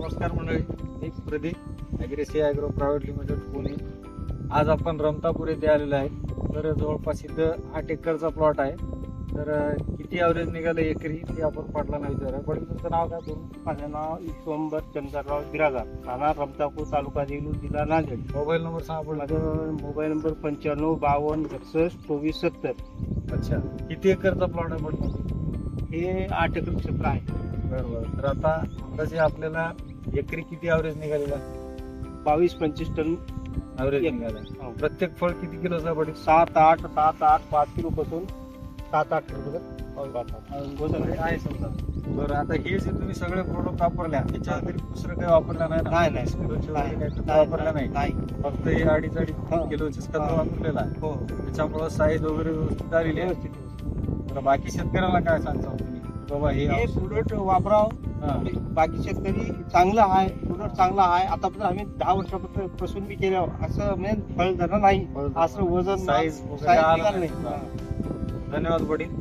नमस्कार मंडळी, मी Pradeep Aggressive Agro Private Limited Pune. आज आपण रमतापूर येथे आलेलो आहे. तर जवळपास इथं 8 एकरचा प्लॉट आहे. तर किती ॲव्हरेज निघालं एकरी ते आपण पाटलांना विचारूया. पण तुमचं नाव काय? माझं नाव ईश्वंबर चंद्रराव बिरागार, राहणार रमतापूर, तालुका देगलूर, जिल्हा नांदेड. मोबाईल नंबर सांगा आपण. माझं मोबाईल नंबर 95 52 61 24 70. अच्छा, किती एकरचा प्लॉट आहे पण? हे 8 एकर क्षेत्र आहे. बरोबर. तर आता अंदाजे आपल्याला एकरी किती ॲव्हरेज निघालेला? 22-25 टन ॲव्हरेज एक. निघाला. हो. प्रत्येक फळ किती किलोचा पडेल? 7-8 5 किलो पासून 7-8 किलो वजन आहे. आहे समजा. बरं, आता हे जे तुम्ही सगळे प्रोडक्ट वापरल्या त्याच्या व्यतिरिक्त दुसरं काही वापरलं नाही ना? नाही, नाही. किलोचे नाही, वगैरे काही खतं वापरलं नाही. नाही. फक्त हे 2.5 किलोचेच खत हा. वापरलेलं आहे. हो, त्याच्यामुळं साईज वगैरे व्यवस्थित आलेली आहे. व्यवस्थित. तर बाकी शेतकऱ्याला काय सांगता तुम्ही बाबा हे हे प्रोडक्ट वापरावं. हा. बाकी शेतकरी चांगलं आहे, प्रोडक्ट चांगला आहे. आतापर्यंत आम्ही 10 वर्षापासून मी केलं, असं म्हणजे फळ धरलं नाही, असं वजन साईज वगैरे size आलं निघालं नाही. नाही. धन्यवाद वडील.